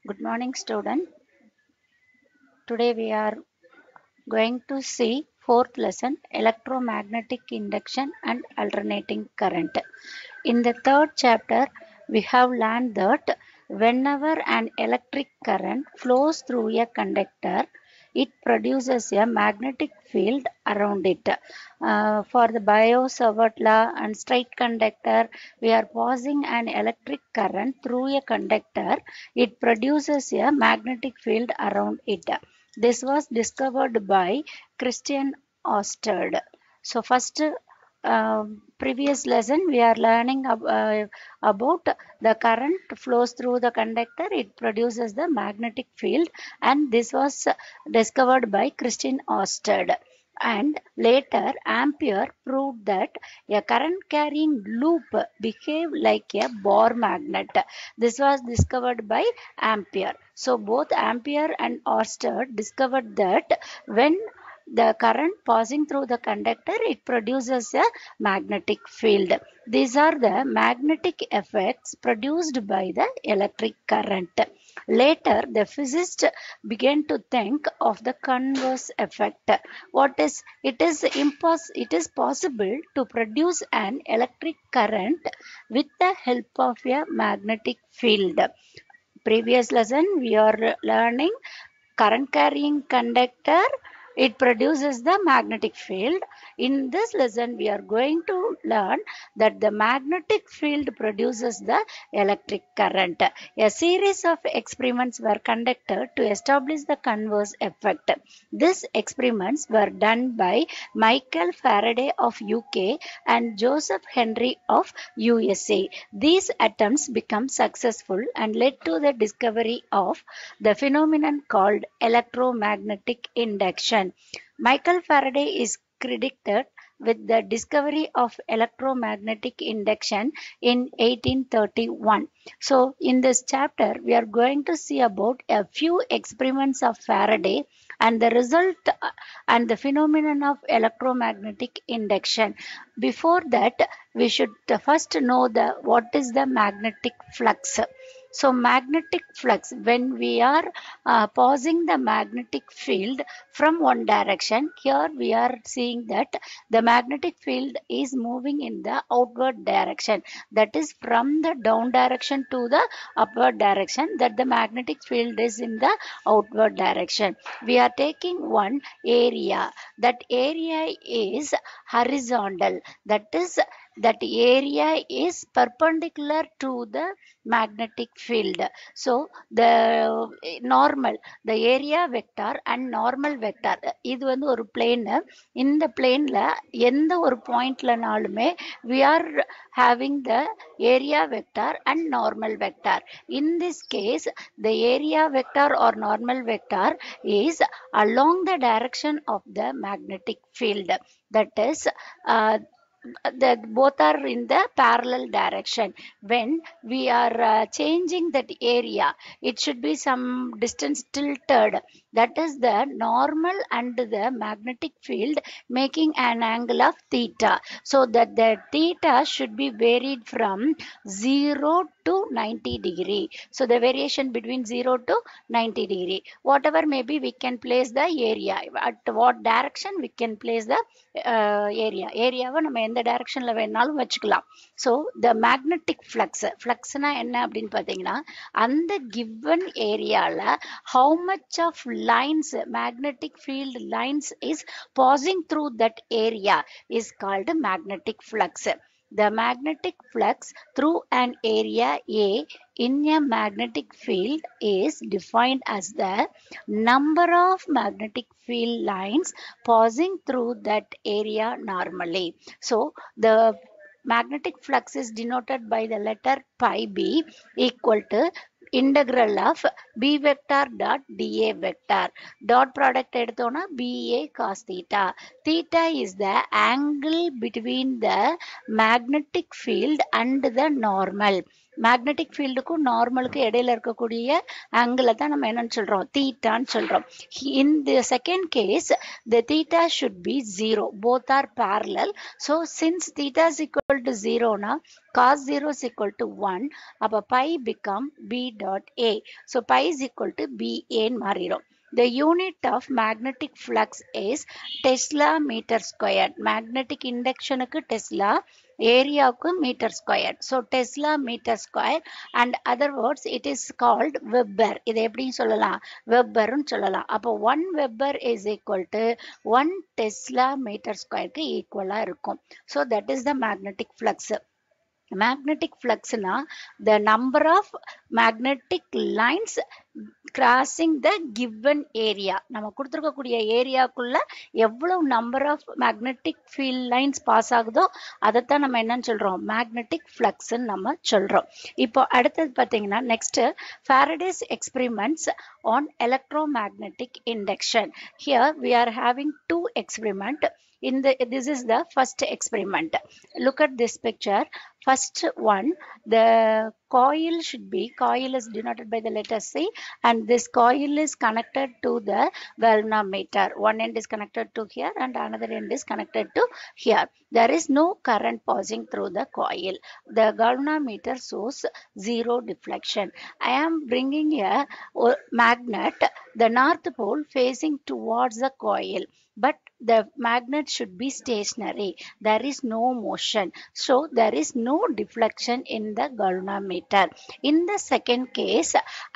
Good morning, student. Today we are going to see fourth lesson, electromagnetic induction and alternating current. In the third chapter, we have learned that whenever an electric current flows through a conductor, it produces a magnetic field around it. For the Biot-Savart law and straight conductor, we are passing an electric current through a conductor. It produces a magnetic field around it. This was discovered by Christian Ørsted. So first previous lesson we are learning about the current flows through the conductor, it produces the magnetic field, and this was discovered by Christian Ørsted. And later Ampere proved that a current carrying loop behave like a bar magnet. This was discovered by Ampere. So both Ampere and Ørsted discovered that when the current passing through the conductor, it produces a magnetic field. These are the magnetic effects produced by the electric current. Later, the physicists began to think of the converse effect. It is possible to produce an electric current with the help of a magnetic field. Previous lesson we are learning current carrying conductor, it produces the magnetic field. In this lesson we are going to learn that the magnetic field produces the electric current. A series of experiments were conducted to establish the converse effect. These experiments were done by Michael Faraday of UK and Joseph Henry of USA. These attempts became successful and led to the discovery of the phenomenon called electromagnetic induction. Michael Faraday is credited with the discovery of electromagnetic induction in 1831. So in this chapter we are going to see about a few experiments of Faraday and the result and the phenomenon of electromagnetic induction. Before that, we should first know what is the magnetic flux. So magnetic flux, when we are passing the magnetic field from one direction, here we are seeing that the magnetic field is moving in the outward direction, that is from the down direction to the upward direction, that the magnetic field is in the outward direction. We are taking one area, that area is horizontal, that area is perpendicular to the magnetic field. So the the area vector and normal vector, இது வந்து ஒரு plane. இந்த planeல எந்த ஒரு pointலனாலுமே we are having the area vector and normal vector. In this case, the area vector or normal vector is along the direction of the magnetic field. That is, both are in the parallel direction. When we are changing that area, it should be some distance tilted, that is the normal and the magnetic field making an angle of theta, so that the theta should be varied from 0 to 90 degree. So the variation between 0 to 90 degree, whatever maybe, we can place the area at what direction we can place the ஏரியாவை நம்ம எந்த டைரக்ஷன்ல வேணாலும் வச்சுக்கலாம். So the magnetic ஃப்ளக்ஸ்னா என்ன அப்படின்னு பார்த்தீங்கன்னா, அந்த கிவன் ஏரியாவில் how much of lines, magnetic field lines is passing through that area is called magnetic flux. The magnetic flux through an area A in a magnetic field is defined as the number of magnetic field lines passing through that area normally. So the magnetic flux is denoted by the letter pi b equal to integral of b vector dot dA vector. Dot product எடுத்தோம்னா BA cos theta. Theta is the angle between the magnetic field and the normal. Magnetic ஃபீல்டுக்கும் நார்மலுக்கு இடையில இருக்கக்கூடிய ஆங்கிளை தான் நம்ம என்னன்னு சொல்றோம், தீட்டான்னு சொல்றோம். In the second case, the theta should be 0. Both are parallel. So since theta is equal to 0 na, cos 0 is equal to 1. அப்ப pi become b dot a. So pi is equal to ba ன்னு மாறிடும். The unit of magnetic flux is Tesla meter squared. Magnetic induction க்கு Tesla, area க்கு meter squared. So Tesla meter square, and other words it is called Weber. இதை எப்படி சொல்லலாம், வெப்பர்னு சொல்லலாம். அப்போ 1 Weber is equal to 1 Tesla meter square க்கு ஈக்குவலா இருக்கும். So that is the magnetic flux. Magnetic flux na the number of magnetic lines crossing the given area. நம்ம கொடுத்திருக்கக்கூடிய ஏரியாக்குள்ள எவ்வளவு number of magnetic field lines pass ஆகுதோ அதைத்தான் நம்ம என்னன்னு சொல்றோம், magnetic flux ன்னு நம்ம சொல்றோம். இப்போ அடுத்தது பாத்தீங்கன்னா next Faraday's experiments on electromagnetic induction. Here we are having two experiments. This is the first experiment. Look at this picture. First one, the coil is denoted by the letter C, and this coil is connected to the galvanometer. One end is connected to here and another end is connected to here. There is no current passing through the coil. The galvanometer shows 0 deflection. I am bringing a magnet, the north pole facing towards the coil, but the magnet should be stationary. There is no motion, so there is no deflection in the galvanometer. In the second case,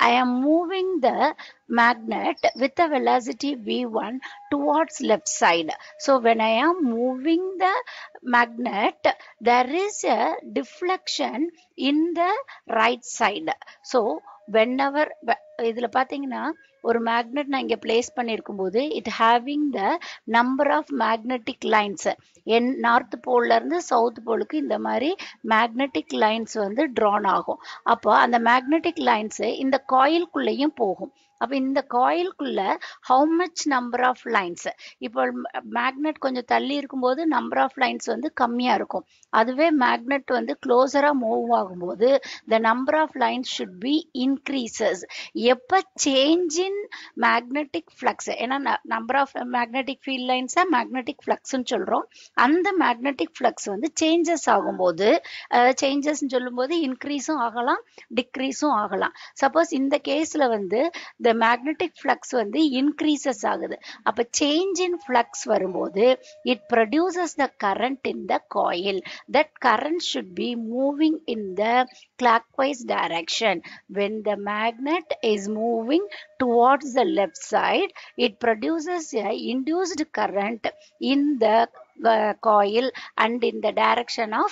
I am moving the magnet with a velocity v1 towards left side. So when I am moving the magnet, there is a deflection in the right side. So whenever இதுல பாத்தீங்கன்னா ஒரு magnet நான் இங்க place பண்ணிருக்கும் போது it having the number of magnetic lines, north போல்ல இருந்து south போலுக்கு இந்த மாதிரி மேக்னெட்டிக் லைன்ஸ் வந்து drawn ஆகும். அப்போ அந்த மேக்னெட்டிக் லைன்ஸ் இந்த காயில்குள்ளேயும் போகும். அப்ப இந்த காயில்குள்ள how much number of lines, இப்போ மேக்னெட் கொஞ்சம் தள்ளி இருக்கும்போது நம்பர் ஆஃப் லைன்ஸ் வந்து கம்மியா இருக்கும். அதுவே மேக்னெட் வந்து க்ளோசரா மூவ் ஆகும்போது the number of lines should be increases. எப்ப சேஞ்ச் இன் மேக்னெட்டிக் ஃப்ளக்ஸ், ஏன்னா number of magnetic field lines magnetic ஃப்ளக்ஸ்ன்னு சொல்றோம். அந்த மேக்னெட்டிக் ஃப்ளக்ஸ் வந்து சேஞ்சஸ் ஆகும்போது, சேஞ்சஸ் சொல்லும்போது இன்க்ரீஸும் ஆகலாம் டிக்ரீஸும் ஆகலாம். சப்போஸ் இந்த கேஸ்ல வந்து the magnetic flux வந்து increases ஆகுது. அப்ப change in flux வரும்போது it produces the current in the coil. That current should be moving in the clockwise direction. When the magnet is moving towards the left side, it produces a induced current in the coil and in the direction of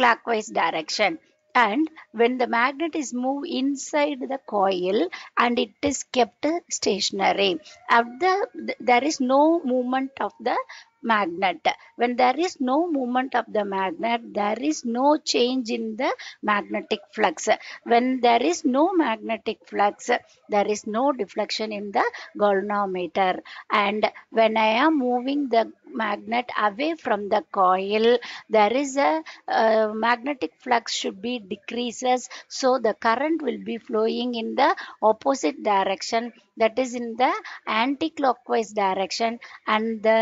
clockwise direction. And when the magnet is moved inside the coil and it is kept stationary, there is no movement of the magnet. When there is no movement of the magnet, there is no change in the magnetic flux. When there is no magnetic flux, there is no deflection in the galvanometer. And when I am moving the magnet away from the coil, there is a magnetic flux should be decreases, so the current will be flowing in the opposite direction, that is in the anti-clockwise direction, and the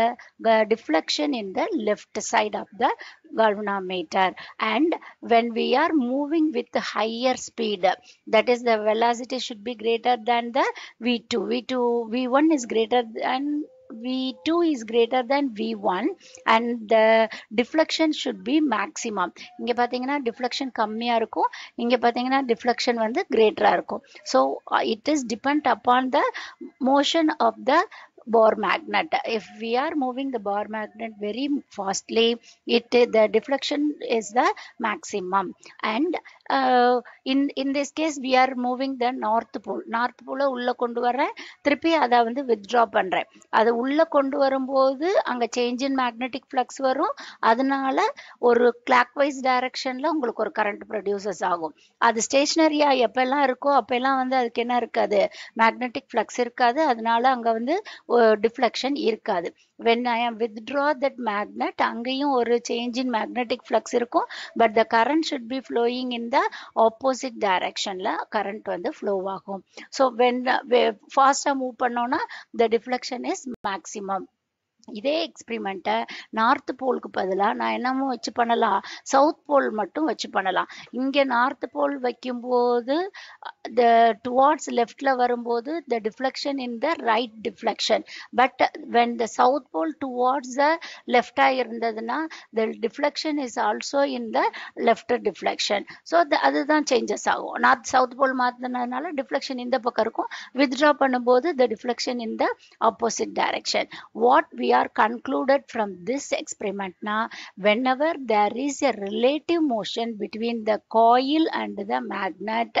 deflection in the left side of the galvanometer. And when we are moving with higher speed, that is the velocity should be greater than the v1 is greater than V2 is greater than V1, and the deflection should be maximum. இங்க பாத்தீங்கன்னா deflection கம்மியா இருக்கும், இங்க பாத்தீங்கன்னா deflection வந்து greater இருக்கும். So it is depend upon the motion of the bar magnet. If we are moving the bar magnet very fastly, the deflection is the maximum. And in this case we are moving the north pole உள்ள கொண்டு வரேன், திருப்பி அதை வந்து withdraw பண்றேன். அது உள்ள கொண்டு வரும்போது அங்க change in magnetic flux வரும், அதனால ஒரு clockwise directionல உங்களுக்கு ஒரு current produces ஆகும். அது ஸ்டேஷனரியா எப்பெல்லாம் இருக்கோ அப்பெல்லாம் வந்து அதுக்கு என்ன இருக்காது, magnetic flux இருக்காது, அதனால அங்க வந்து deflection இருக்காது. when I am withdraw that magnet, அங்கேயும் ஒரு change in magnetic flux இருக்கும், but the current should be flowing in the opposite directionல current வந்து flow ஆகும். So when fast move பண்ணோம்னா the deflection is maximum. இதே எக்ஸ்பிரிமெண்ட்டை நார்த் போலுக்கு பதிலாக நான் என்னமோ வச்சு பண்ணலாம், சவுத் போல் மட்டும் வச்சு பண்ணலாம். இங்கே நார்த் போல் வைக்கும்போது டுவார்ட்ஸ் லெஃப்ட்ல வரும்போது the deflection in the right deflection, but when the south pole towards the லெஃப்டாக இருந்ததுன்னா the deflection is also in the left deflection. So அதுதான் சேஞ்சஸ் ஆகும். நார்த் சவுத் போல் மாற்றினதுனால டிஃப்ளெக்ஷன் இந்த பக்கம் இருக்கும், வித்ட்ரா பண்ணும்போது the deflection in the opposite direction. What we are concluded from this experiment now, whenever there is a relative motion between the coil and the magnet,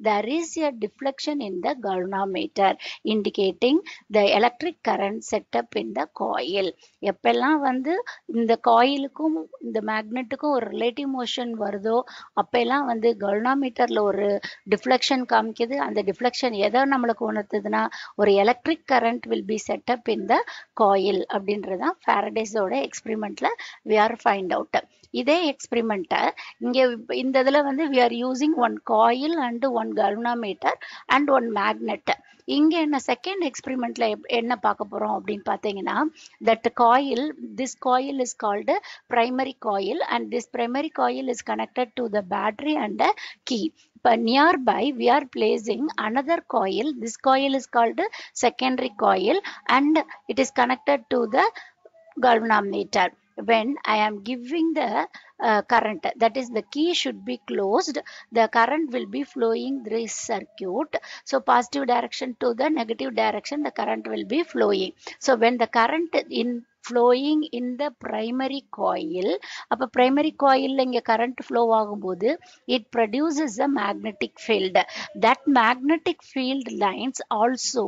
there is a deflection in the galvanometer indicating the electric current set up in the coil. எப்பெல்லாம் வந்து இந்த காயிலுக்கும் இந்த மேக்னெட்டுக்கும் ஒரு relative motion வருதோ அப்பெல்லாம் வந்து கல்வனோமீட்டர்ல ஒரு deflection காமிக்குது. அந்த டிஃப்ளெக்ஷன் எதை நம்மளுக்கு உணர்த்துதுன்னா ஒரு electric current will be set up in the coil அப்படின்றதான் ஃபாரடேஸோட எக்ஸ்பெரிமெண்ட்ல we are find out. இதே எக்ஸ்பெரிமெண்ட்டை இங்கே இந்த இதில் வந்து we are using one coil and one galvanometer and one magnet. இங்கே என்ன செகண்ட் எக்ஸ்பெரிமெண்ட்ல என்ன பார்க்க போறோம் அப்படின்னு பார்த்தீங்கன்னா, that coil, this coil is called primary coil and this primary coil is connected to the battery and a key. But nearby we are placing another coil. This coil is called secondary coil and it is connected to the galvanometer. When I am giving the current, that is the key should be closed, the current will be flowing through this circuit. So positive direction to the negative direction the current will be flowing. So when the current in flowing in the primary coil, அப்போ primary coil இங்கே current flow ஆகும்போது it produces a magnetic field. That magnetic field lines also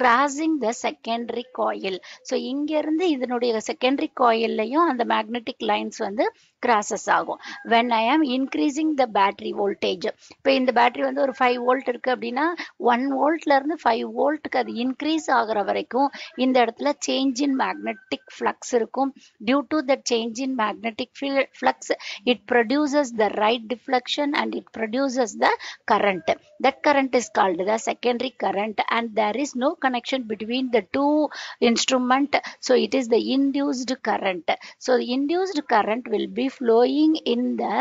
crossing the secondary coil. So இங்கிருந்து இதனுடைய secondary coilலையும் அந்த magnetic lines வந்து crosses ஆகும். When I am increasing the battery voltage, இப்போ இந்த பேட்டரி வந்து ஒரு 5 வோல்ட் இருக்கு அப்படின்னா 1 வோல்ட்ல இருந்து 5 வோல்ட்டுக்கு அது இன்க்ரீஸ் ஆகிற வரைக்கும் இந்த இடத்துல சேஞ்ச் இன் மேக்னெட்டிக் flux இருக்கும். Due to the change in magnetic flux, it produces the right deflection and it produces the current. That current is called the secondary current and there is no connection between the two instrument. So it is the induced current. So the induced current will be flowing in the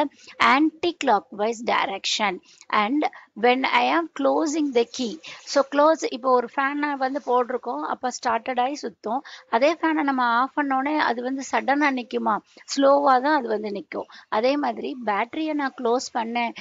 anti-clockwise direction. And when I am closing the key, so close, இப்போ ஒரு ஃபேனை வந்து போட்டிருக்கோம், அப்போ started ஆகி சுற்றும். அதே ஃபேனை நம்ம ஆஃப் பண்ணோடனே அது வந்து சடனாக நிற்குமா? ஸ்லோவாக தான் அது வந்து நிற்கும். அதே மாதிரி பேட்டரியை நான் க்ளோஸ் பண்ணேன்,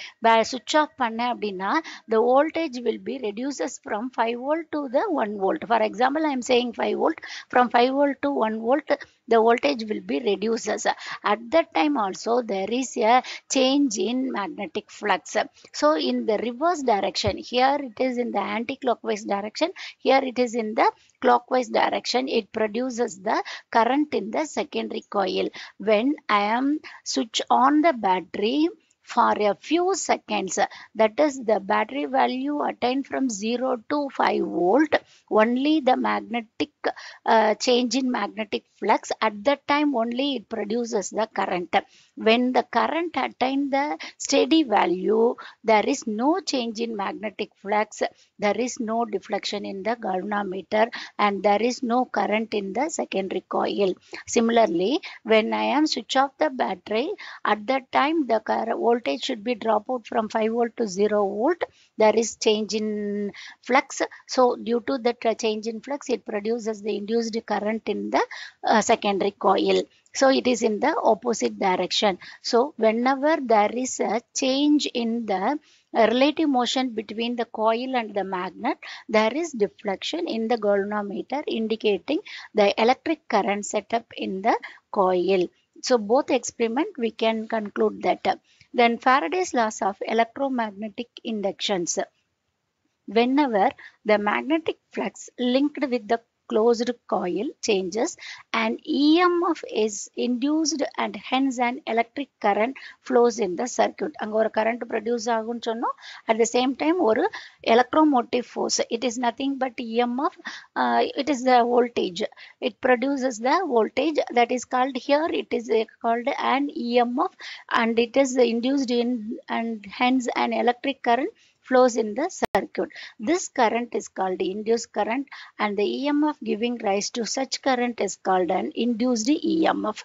சுவிட்ச் ஆஃப் பண்ணேன் அப்படின்னா the voltage will be reduces from 5 volt to the 1 volt. For example, I am saying 5 volt. From 5 volt to 1 volt, the voltage will be reduces. At that time also there is a change in magnetic flux. So in the reverse direction, here it is in the anti-clockwise direction, here it is in the clockwise direction, it produces the current in the secondary coil. When I am switch on the battery for a few seconds, that is the battery value attained from 0 to 5 volt, only the magnetic change in magnetic flux, at that time only it produces the current. When the current attain the steady value, there is no change in magnetic flux, there is no deflection in the galvanometer and there is no current in the secondary coil. Similarly, when I am switch off the battery, at that time the voltage should be drop out from 5 volt to 0 volt. There is change in flux. So due to that change in flux, it produces the induced current in the secondary coil. So it is in the opposite direction. So whenever there is a change in the relative motion between the coil and the magnet, there is deflection in the galvanometer indicating the electric current set up in the coil. So both experiment we can conclude that. Then Faraday's laws of electromagnetic inductions. Whenever the magnetic flux linked with the closed coil changes, an EMF is induced and hence an electric current flows in the circuit. அங்க ஒரு current produce ஆகும்னு சொன்னோம். At the same time ஒரு electromotive force. It is nothing but EMF. It is the voltage. It produces the voltage that is called here. It is called an EMF, and it is induced in and hence an electric current flows in the circuit. This current is called induced current, and the EMF giving rise to such current is called an induced EMF.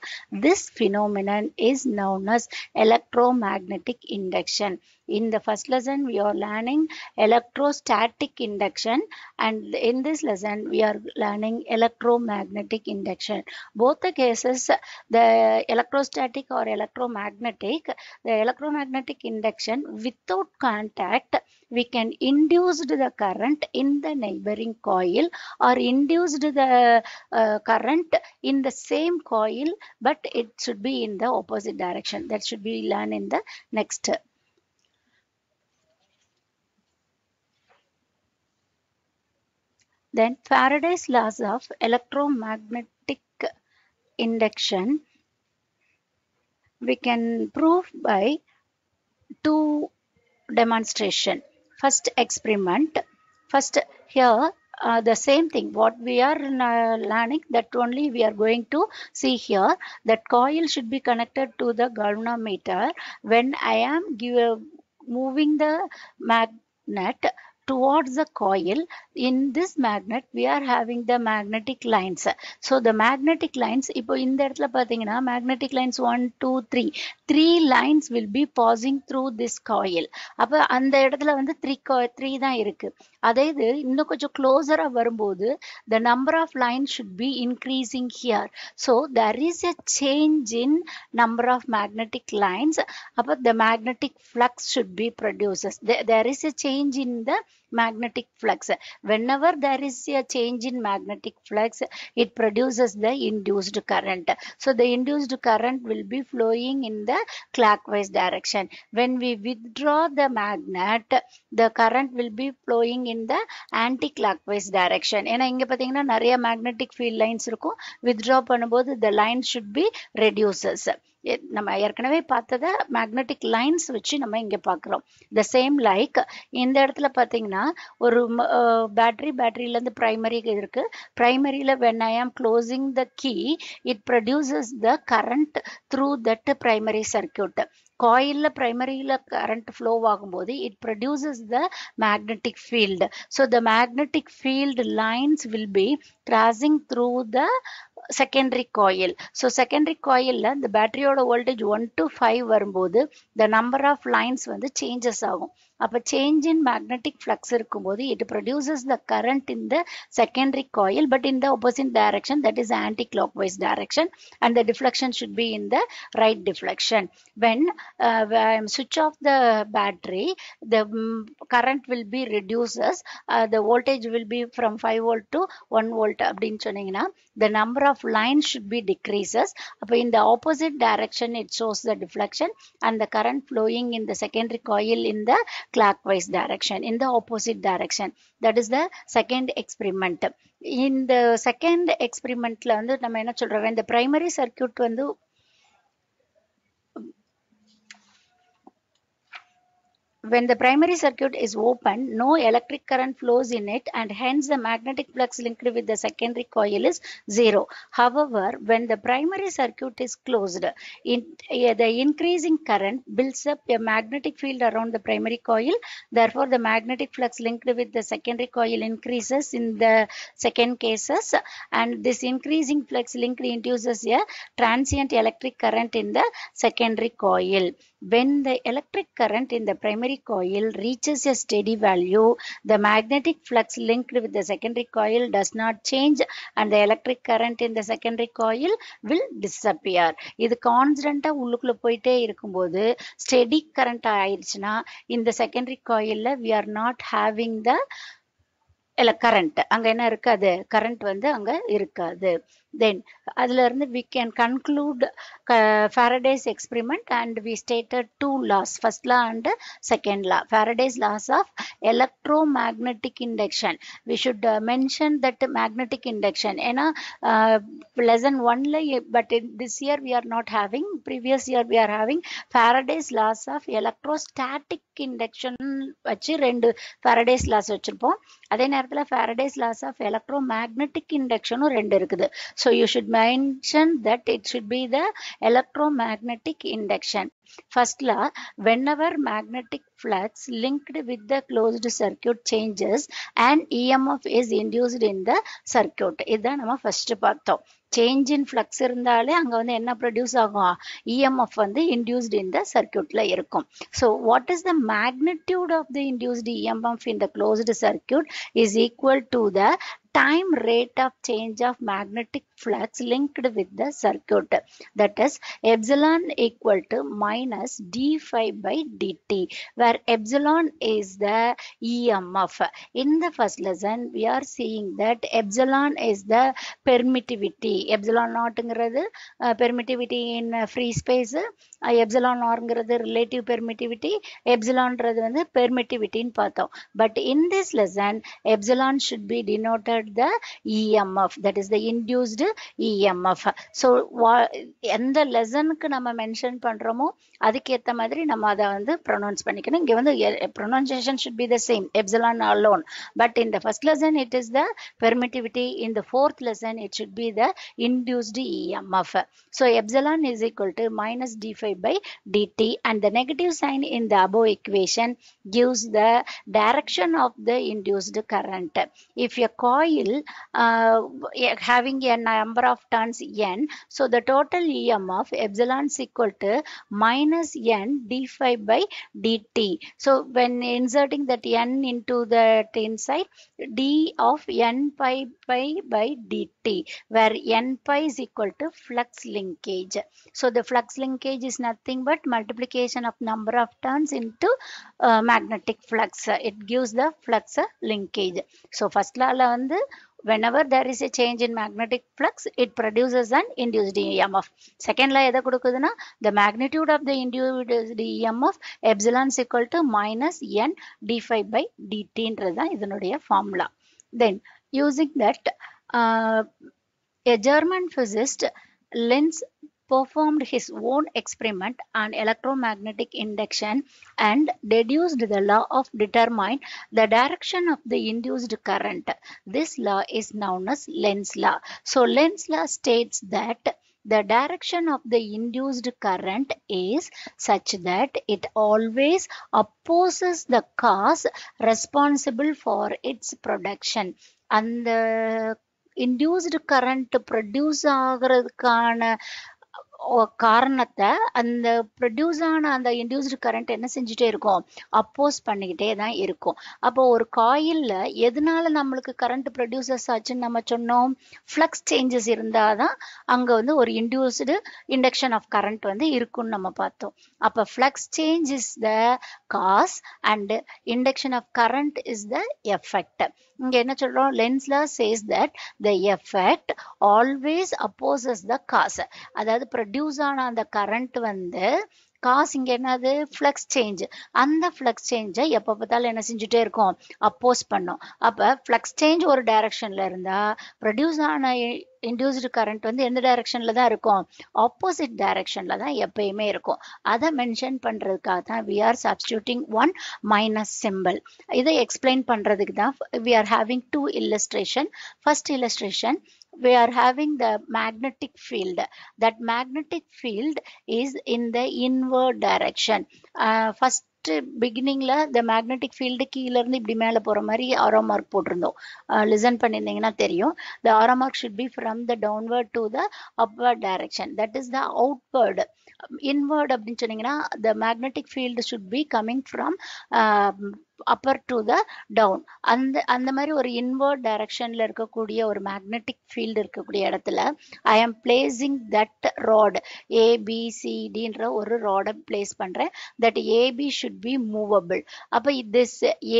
This phenomenon is known as electromagnetic induction. In the first lesson, we are learning electrostatic induction, and in this lesson, we are learning electromagnetic induction. Both the cases, the electrostatic or electromagnetic, the electromagnetic induction without contact, we can induce the current in the neighboring coil or induce the current in the same coil, but it should be in the opposite direction. That should be learned in the next. Then Faraday's laws of electromagnetic induction we can prove by two demonstration. First experiment. First here the same thing what we are learning, that only we are going to see here. That coil should be connected to the galvanometer. When I am moving the magnet towards the coil, in this magnet we are having the magnetic lines. So the magnetic lines, இப்போ இந்த இடத்துல பாத்தீங்கன்னா magnetic lines 1 2 3 lines will be passing through this coil. அப்ப அந்த இடத்துல வந்து 3 தான் இருக்கு. அதே இது இன்னும் கொஞ்சம் closer வரும்போது the number of lines should be increasing here. So there is a change in number of magnetic lines. அப்ப the magnetic flux should be produced. There is a change in the magnetic flux. Whenever there is a change in magnetic flux, it produces the induced current. So the induced current will be flowing in the clockwise direction. When we withdraw the magnet, the current will be flowing in the anti-clockwise direction. ஏன்னா இங்க பாத்தீங்கன்னா நிறைய magnetic field lines இருக்கும். Withdraw பண்ணும்போது the line should be reduces. நம்ம ஏற்கனவே பார்த்தத magnetic lines வச்சு நம்ம இங்க பார்க்கிறோம். the same like இந்த இடத்துல பாத்தீங்கன்னா ஒரு பேட்டரியில இருந்து பிரைமரி இருக்கு. பிரைமரியில when I am closing the key, it produces the current through that primary circuit. coil primaryல current flow ஆகும்போது it produces the magnetic field. So the magnetic field lines will be crossing through the secondary coil. So secondary coil the battery ஓட voltage 1 to 5 வரும்போது the number of lines வந்து changes ஆகும். அப்ப change in magnetic flux இருக்கும்போது it produces the current in the secondary coil, but in the opposite direction, that is anti-clockwise direction, and the deflection should be in the right deflection. When I switch off the battery, the current will be reduces. The voltage will be from 5 volt to 1 volt. அப்படின்னு சொன்னீங்கன்னா the number of lines should be decreases. அப்ப in the opposite direction it shows the deflection, and the current flowing in the secondary coil in the clockwise direction, in the opposite direction. That is the second experiment. In the second experimentல வந்து நம்ம என்ன சொல்றோம், when the primary circuit வந்து when the primary circuit is open, no electric current flows in it, and hence the magnetic flux linked with the secondary coil is 0. However, when the primary circuit is closed, the increasing current builds up a magnetic field around the primary coil. Therefore, the magnetic flux linked with the secondary coil increases in the second cases, and this increasing flux linked induces a transient electric current in the secondary coil. When the electric current in the primary coil reaches a steady value, the magnetic flux linked with the secondary coil does not change, and the electric current in the secondary coil will disappear. இது கான்ஸ்டன்ட்டா உள்ளுக்குள்ள போயிட்டே இருக்கும்போது steady current ஆயிடுச்சுன்னா இந்த secondary காயில்ல we are not having the current. அங்க என்ன இருக்காது, current வந்து அங்க இருக்காது. Then அதுல இருந்து we can conclude Faraday's experiment, and we stated two laws, first law and second law. Faraday's laws of electromagnetic induction. We should mention that magnetic induction. ஏன்னா lesson 1 ல, but this year we are not having, previous year we are having Faraday's laws of electrostatic induction வச்சு ரெண்டு Faraday's laws வச்சிருப்போம். அதே நேரத்துல Faraday's laws of electromagnetic induction ரெண்டு இருக்குது. So you should mention that it should be the electromagnetic induction. First law, whenever magnetic flux linked with the closed circuit changes, and EMF is induced in the circuit. இதான் நம்ம first பார்த்தோம். Change in flux இருந்தாலே அங்கே வந்து என்ன produce ஆகும், EMF வந்து induced in the சர்க்கியூட்ல இருக்கும். So what is the magnitude of the induced EMF in the closed circuit is equal to the time rate of change of magnetic flux linked with the circuit, that is epsilon equal to minus d phi by dt, where epsilon is the EMF. In the first lesson we are seeing that epsilon is the permittivity. Epsilon naught ங்கிறது permittivity in free space, epsilon r ங்கிறது relative permittivity, epsilon ன்றது வந்து permittivity ன்னு பார்த்தோம். But in this lesson epsilon should be denoted the EMF, that is the induced EMF. So எந்த லெசனுக்கு நம்ம mention பண்றோமோ அதுக்கு ஏத்த மாதிரி நம்ம அதை வந்து ப்ரொனவுன்ஸ் பண்ணிக்கணும். இங்க வந்து pronunciation should be the same, epsilon alone, but in the first lesson it is the permittivity, in the fourth lesson it should be the induced EMF. So epsilon is equal to minus d phi by dt, and the negative sign in the above equation gives the direction of the induced current. If a coil having a number of turns n, so the total EMF epsilon is equal to minus n d phi by dt. So when inserting that n into that inside, d of n pi by dt, where n pi is equal to flux linkage. So the flux linkage is nothing but multiplication of number of turns into magnetic flux. It gives the flux linkage. So first law வந்து whenever there is a change in magnetic flux, it produces an induced EMF. Second law எதை கொடுக்குதுன்னா, the magnitude of the induced EMF epsilon is equal to minus n d phi by dt ன்றதுதான் இதனுடைய formula. Then using that, a German physicist Lenz performed his own experiment on electromagnetic induction and deduced the law of determine the direction of the induced current. This law is known as Lenz's law. So Lenz's law states that the direction of the induced current is such that it always opposes the cause responsible for its production. And the induced current produce ஆகிறதுக்கான காரணத்தை அந்த produce ஆன அந்த induced current என்ன செஞ்சுட்டே இருக்கும், அப்போஸ் பண்ணிக்கிட்டே தான் இருக்கும். அப்போ ஒரு காயில்ல எதனால நம்மளுக்கு கரண்ட் ப்ரொடியூசர்ஸ் ஆச்சுன்னு நம்ம சொன்னோம், ஃப்ளக்ஸ் சேஞ்சஸ் இருந்தாதான் அங்க வந்து ஒரு இன்டியூஸ்டு இண்டக்ஷன் ஆஃப் கரண்ட் வந்து இருக்கும்னு நம்ம பார்த்தோம். அப்போ flux change is the cause and induction of current is the effect. இங்க என்ன சொல்றோம், Lenz law says that the effect always opposes the cause. அதாவது ப்ரொடியூஸ் ஆன அந்த கரண்ட் வந்து காஸ் இங்க என்னது, ஃப்ளக்ஸ் சேஞ்ச். அந்த ஃப்ளக்ஸ் சேஞ்சை எப்போ பார்த்தாலும் என்ன செஞ்சுட்டே இருக்கும், அப்போஸ் பண்ணும். அப்ப ஃப்ளக்ஸ் சேஞ்ச் ஒரு டைரக்ஷன்ல இருந்தா ப்ரொடியூஸ் ஆன இன்டியூஸ்டு கரண்ட் வந்து எந்த டைரக்ஷன்ல தான் இருக்கும், ஆப்போசிட் டைரக்ஷன்ல தான் எப்பயுமே இருக்கும். அதை மென்ஷன் பண்றதுக்காக தான் we are substituting one minus symbol. இதை எக்ஸ்பிளைன் பண்றதுக்கு தான் we are having two illustration. First illustration, we are having the magnetic field. That magnetic field is in the inward direction. First பிகினிங்ல the magnetic field கீழ இருந்து இப்படி மேல போற மாதிரி ஆரோ mark போட்டிருந்தோம். லிசன் பண்ணிருந்தீங்கன்னா தெரியும். the arrow mark should be from the downward to the upward direction, that is the outward. inward அப்படின்னு சொன்னீங்கன்னா the magnetic field should be coming from upper to the down. அந்த மாதிரி ஒரு inward directionல இருக்கக்கூடிய ஒரு magnetic field இருக்கக்கூடிய இடத்துல I am placing that rod ABCDன்ற ஒரு ராடை place பண்றேன். that AB should be movable. அப்ப this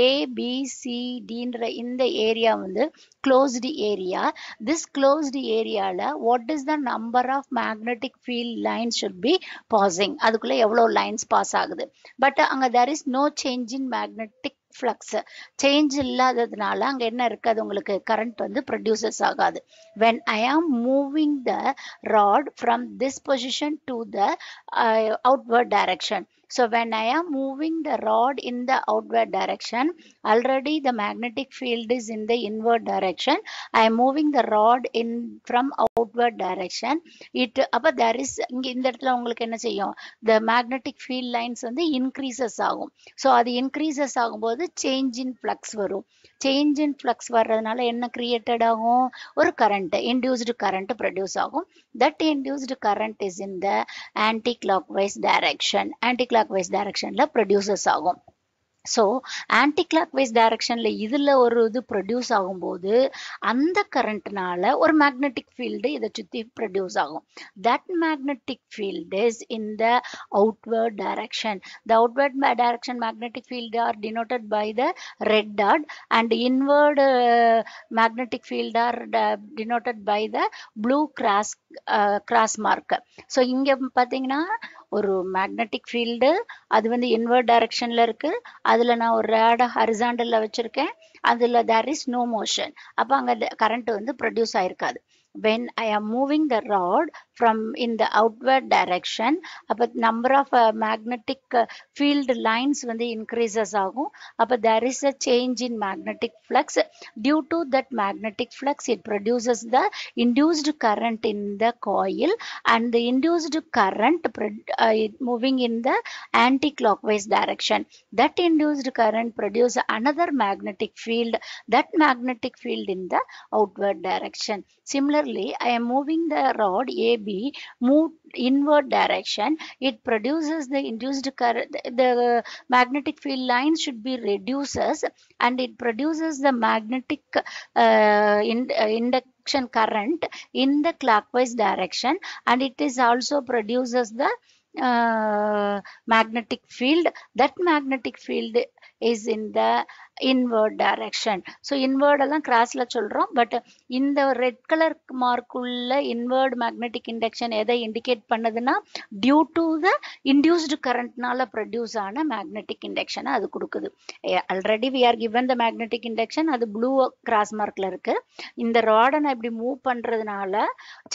ABCDன்ற இந்த ஏரியா வந்து closed area. This closed areaல what is the number of magnetic field lines should be passing? அதுக்குள்ள எவ்வளவு lines pass ஆகுது. பட் அங்க there is no change in magnetic flux. Change இல்லாததுனால அங்க என்ன இருக்காது, உங்களுக்கு கரண்ட் வந்து ப்ரொடியூசஸ் ஆகாது. when I am moving the rod from this position to the outward direction. So when I am moving the rod in the outward direction, already the magnetic field is in the inward direction. I am moving the rod in from outward direction. அப்ப there is இங்க இந்த இடத்துல உங்களுக்கு என்ன செய்யும், the magnetic field lines வந்து increases ஆகும். So அது increases ஆகும்போது change in flux வரும். change in flux வர்றதுனால என்ன created ஆகும், ஒரு current, induced current produce ஆகும். that induced current is in the anti-clockwise direction. anti-clockwise directionல produces ஆகும். ஸோ ஆன்டி கிளாக்வைஸ் டைரக்ஷன்ல இதுல ஒரு இது ப்ரொடியூஸ் ஆகும்போது அந்த கரண்ட்னால ஒரு மேக்னெட்டிக் ஃபீல்டு இதை சுத்தி ப்ரொடியூஸ் ஆகும். That magnetic field is in the outward direction. The outward direction magnetic field are denoted by the red dot and inward magnetic field are denoted by the blue cross mark. So இங்க பாத்தீங்கன்னா ஒரு magnetic field அது வந்து inward டைரக்ஷன்ல இருக்கு. அதுல நான் ஒரு ரேட ஹரிசாண்டல்ல வச்சிருக்கேன். அதுல there is no motion. அப்ப அங்க கரண்ட் வந்து produce ஆயிருக்காது. when I am moving the rod from in the outward direction, அப்ப number of magnetic field lines வந்து increases ஆகும். அப்ப there is a change in magnetic flux. due to that magnetic flux, it produces the induced current in the coil, and the induced current moving in the anti-clockwise direction. That induced current produce another magnetic field. That magnetic field in the outward direction. Similarly, I am moving the rod AB move inward direction. It produces the induced current. The magnetic field line should be reduces, and it produces the magnetic induction current in the clockwise direction, and it is also produces the magnetic field. That magnetic field is in the inward direction. So inward எல்லாம் கிராஸ்ல சொல்றோம். But இந்த red colour mark உள்ள inward magnetic induction எதை indicate பண்ணுதுன்னா due to the induced கரண்ட்னால produce ஆன magnetic இண்டக்ஷனை அது கொடுக்குது. Already we are given the magnetic induction, அது ப்ளூ கிராஸ் மார்க்ல இருக்கு. இந்த ராடை நான் இப்படி மூவ் பண்றதுனால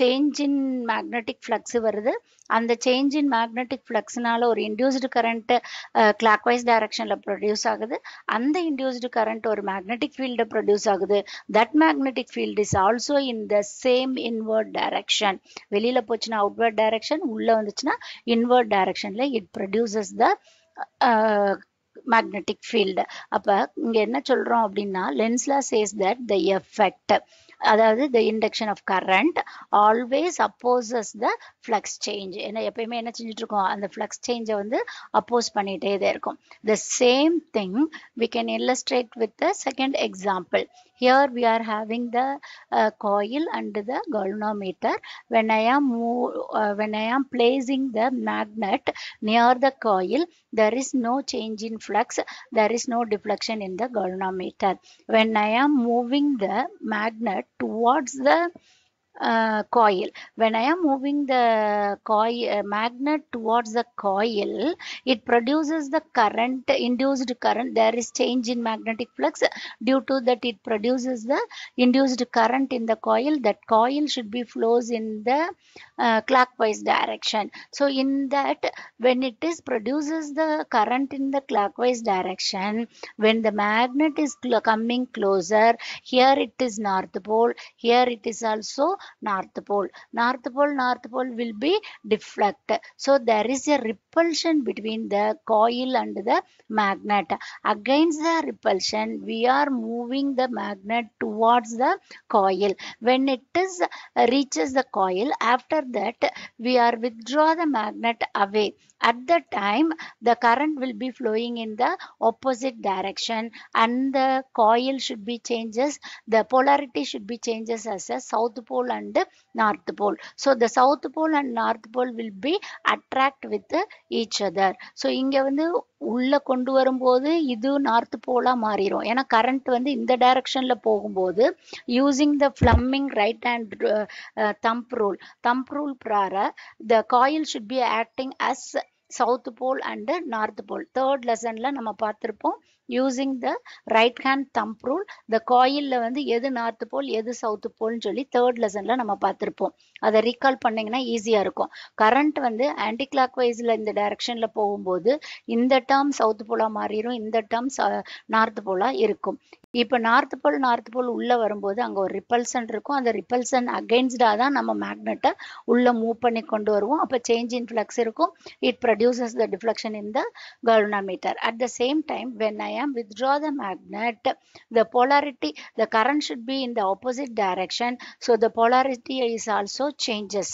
சேஞ்ச் இன் மேக்னெட்டிக் ஃப்ளக்ஸ் வருது. அந்த சேஞ்ச் இன் மேக்னெட்டிக் ஃப்ளக்ஸ்னால ஒரு இன்டியூஸ்டு கரண்ட் கிளாக்வைஸ் டைரக்ஷன்ல ப்ரொடியூஸ் ஆகுது. அந்த இன்டியூஸ்டு கரண்ட் ஒரு மேக்னெட்டிக் ஃபீல்ட ப்ரொடியூஸ் ஆகுது. That magnetic field is also in the same inward direction. வெளியில போச்சுன்னா அவுட்வர்ட் டைரக்ஷன், உள்ள வந்துச்சுன்னா இன்வர்ட் டைரக்ஷன்ல it produces the magnetic field. அப்ப இங்க என்ன சொல்றோம் அப்படின்னா lens law says that the effect, அதாவது the induction of current always opposes the flux change. ஏன்னா எப்பயுமே என்ன செஞ்சுட்டு இருக்கோம், அந்த flux change வந்து oppose பண்ணிட்டே தான் இருக்கும். The same thing we can illustrate with the second example. Here we are having the coil and the galvanometer. When I am placing the magnet near the coil, there is no change in flux, there is no deflection in the galvanometer. When I am moving the magnet towards the coil, when I am moving the magnet towards the coil, it produces the current, induced current. There is change in magnetic flux. Due to that, it produces the induced current in the coil. That coil should be flows in the clockwise direction. So in that, when it is produces the current in the clockwise direction, when the magnet is coming closer, here it is north pole, here it is also north pole. North pole will be deflect. So there is a repulsion between the coil and the magnet. Against the repulsion, we are moving the magnet towards the coil. When it is reaches the coil, after that we are withdraw the magnet away. At the time, the current will be flowing in the opposite direction, and the coil should be changes, the polarity should be changes as a south pole and north pole. So the south pole and north pole will be attract with each other. So இங்க வந்து உள்ள கொண்டு வரும்போது இது north போலா மாறிடும். ஏன்னா current வந்து இந்த டைரக்ஷன்ல போகும்போது using the Fleming right hand thumb rule prara, the coil should be acting as south pole and north pole. Third lesson la நம்ம பார்த்திருப்போம். using the right hand thumb rule, the coil ல வந்து எது north pole எது south pole சொல்லி third lesson ல நம்ம பார்த்திருப்போம். அதை recall பண்ணீங்கன்னா ஈஸியா இருக்கும். கரண்ட் வந்து ஆன்டி கிளாக் வைஸ்ல இந்த டைரக்ஷன்ல போகும்போது இந்த டேர்ம் சவுத் போலா மாறிடும், இந்த டேர்ம் நார்த் போலா இருக்கும். இப்போ நார்த் போல் உள்ள வரும்போது அங்க ஒரு ரிப்பல்சன் இருக்கும். அந்த ரிப்பல்சன் அகைன்ஸ்டா தான் நம்ம மேக்னெட்டை உள்ள மூவ் பண்ணி கொண்டு வருவோம். அப்போ சேஞ்ச் இன் ஃப்ளக்ஸ் இருக்கும். It produces the deflection in the galvanometer. At the same time, when I am withdraw the magnet, the polarity, the current should be in the opposite direction. So the polarity is also changes.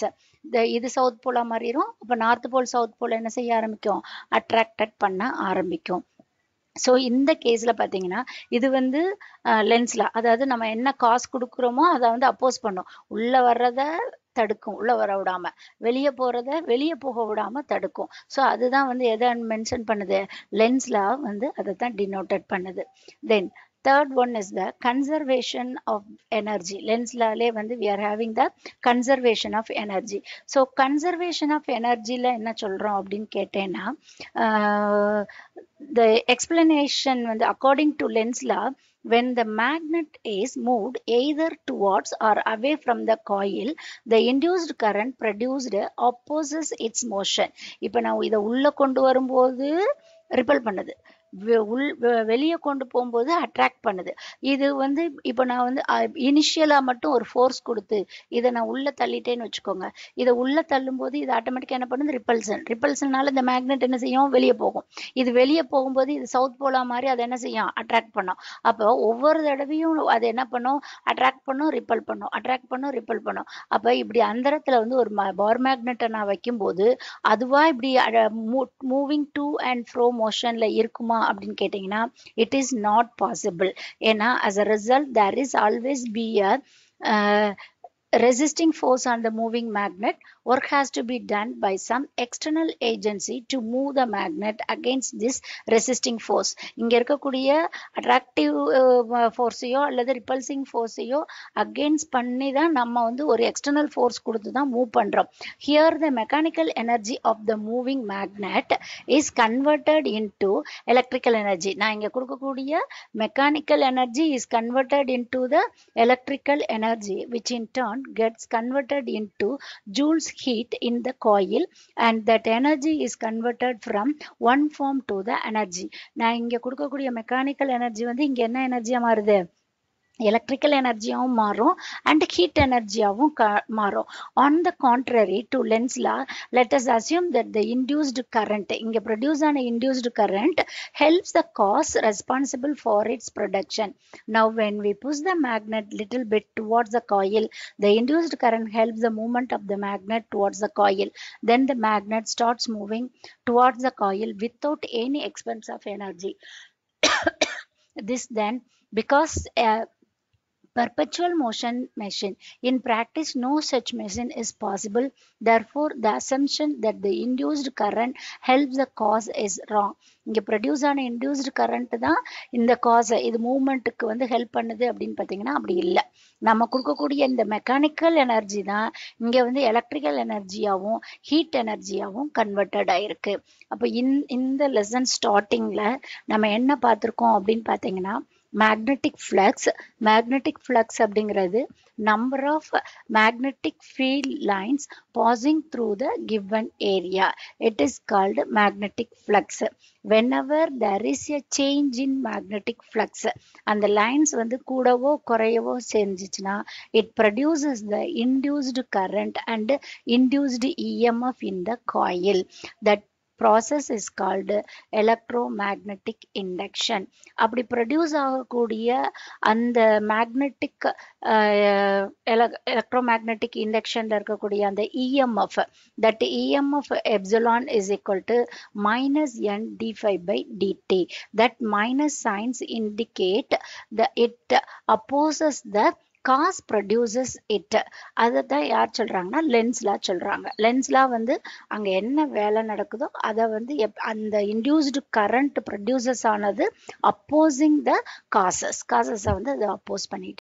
இது south போலா மாறிடும். அப்போ north pole south pole என்ன செய்ய ஆரம்பிக்கும், attracted பண்ண ஆரம்பிக்கும். So இந்த கேஸில் பார்த்தீங்கன்னா இது வந்து லென்ஸில், அதாவது நம்ம என்ன காசு கொடுக்குறோமோ அதை வந்து அப்போஸ் பண்ணும். உள்ளே வர்றத தடுக்கும், உள்ள வர விடாம, வெளியே போறத வெளியே போக விடாம தடுக்கும். ஸோ அதுதான் வந்து எதை மென்ஷன் பண்ணுது, லென்ஸ்ல வந்து அதை தான் டினோட்டட் பண்ணுது. தென் third one is the conservation of energy. லென்ஸ்லாலே வந்து we are having the conservation of energy. So conservation of energy ல என்ன சொல்றோம் அப்படின்னு கேட்டேன்னா, the explanation வந்து according to lens law, when the magnet is moved either towards or away from the coil, the induced current produced opposes its motion. இப்போ நான் இதை உள்ள கொண்டு வரும்போது ரிப்பல் பண்ணுது, வெளியே கொண்டு போகும்போது அட்ராக்ட் பண்ணுது. இது வந்து இப்போ நான் வந்து இனிஷியலா மட்டும் ஒரு ஃபோர்ஸ் கொடுத்து இதை நான் உள்ள தள்ளிட்டேன்னு வச்சுக்கோங்க. இதை உள்ள தள்ளும் போது இது ஆட்டோமேட்டிக்கா என்ன பண்ணுது, ரிப்பல்சன்னால இந்த மேக்னெட் என்ன செய்யும், வெளியே போகும். இது வெளியே போகும்போது இது சவுத் போலா மாதிரி அதை என்ன செய்யும், அட்ராக்ட் பண்ணும். அப்போ ஒவ்வொரு தடவையும் அது என்ன பண்ணும், அட்ராக்ட் பண்ணும், ரிப்பல் பண்ணும், அட்ராக்ட் பண்ணும், ரிப்பல் பண்ணும். அப்போ இப்படி அந்தரத்துல வந்து ஒரு பார் மேக்னெட்டை நான் வைக்கும்போது அதுவா இப்படி மூவிங் டு அண்ட் ஃப்ரோ மோஷன்ல இருக்குமா அப்படின்னு கேட்டீங்கன்னா, it is not possible. ஏன்னா as a result there is always be a resisting force on the moving magnet. Work has to be done by some external agency to move the magnet against this resisting force. இங்க இருக்கக்கூடிய attractive ஃபோர்ஸையோ அல்லது ரிப்பல்சிங் ஃபோர்ஸையோ against பண்ணி தான் நம்ம வந்து ஒரு external force கொடுத்து தான் மூவ் பண்றோம். Here the mechanical energy of the moving magnet is converted into electrical energy. நான் இங்க கொடுக்கக்கூடிய mechanical energy is converted into the electrical energy, which in turn gets converted into Joule's heat in the coil, and that energy is converted from one form to the energy. நான் இங்க கொடுக்கக்கூடிய mechanical energy வந்து இங்க என்ன எனர்ஜியா மாறுது, electrical எனர்ஜியாவும் மாறும் and heat எனர்ஜியாவும் மாறும். On the contrary to Lenz law, let us assume that the induced current, இங்க ப்ரொடியூஸ் ஆன induced current helps the cause responsible for its production. Now when we push the magnet little bit towards the coil, the induced current helps the movement of the magnet towards the coil. Then the magnet starts moving towards the coil without any expense of energy. This then, because perpetual motion machine. In practice, no such machine is possible. Therefore, the assumption that the induced current helps the cause is wrong. இங்க produce ஆன induced current தான் இந்த cos, இது மூவ்மெண்ட்டுக்கு வந்து help பண்ணுது அப்படின்னு பார்த்தீங்கன்னா அப்படி இல்லை. நம்ம கொடுக்கக்கூடிய இந்த மெக்கானிக்கல் எனர்ஜி தான் இங்க வந்து எலக்ட்ரிக்கல் எனர்ஜியாவும் ஹீட் எனர்ஜியாவும் கன்வெர்டட் ஆயிருக்கு. அப்போ இந்த லெசன் ஸ்டார்டிங்ல நம்ம என்ன பார்த்துருக்கோம் அப்படின்னு பார்த்தீங்கன்னா, magnetic flux அப்படிங்கிறது number of magnetic field lines passing through the given area. It is called magnetic flux. Whenever there is a change in magnetic flux, and the lines வந்து கூடவோ குறையவோ செஞ்சுச்சுன்னா it produces the induced current and induced EMF in the coil. That process is called electromagnetic induction. அப்படி produce ஆகக்கூடிய அந்த magnetic electromagnetic இண்டக்ஷன்ல இருக்கக்கூடிய அந்த EMF, that EMF epsilon is equal to minus n d phi by dt. That minus signs indicate that it opposes the cause produces it. அதான் யார் சொல்றாங்கன்னா லென்ஸ்லா சொல்றாங்க. லென்ஸ்லா வந்து அங்க என்ன வேலை நடக்குதோ அதை வந்து அந்த இன்டியூஸ்டு கரண்ட் ப்ரொடியூசஸ் ஆனது அப்போசிங் த காசஸ் வந்து அதை அப்போஸ் பண்ணிட்டு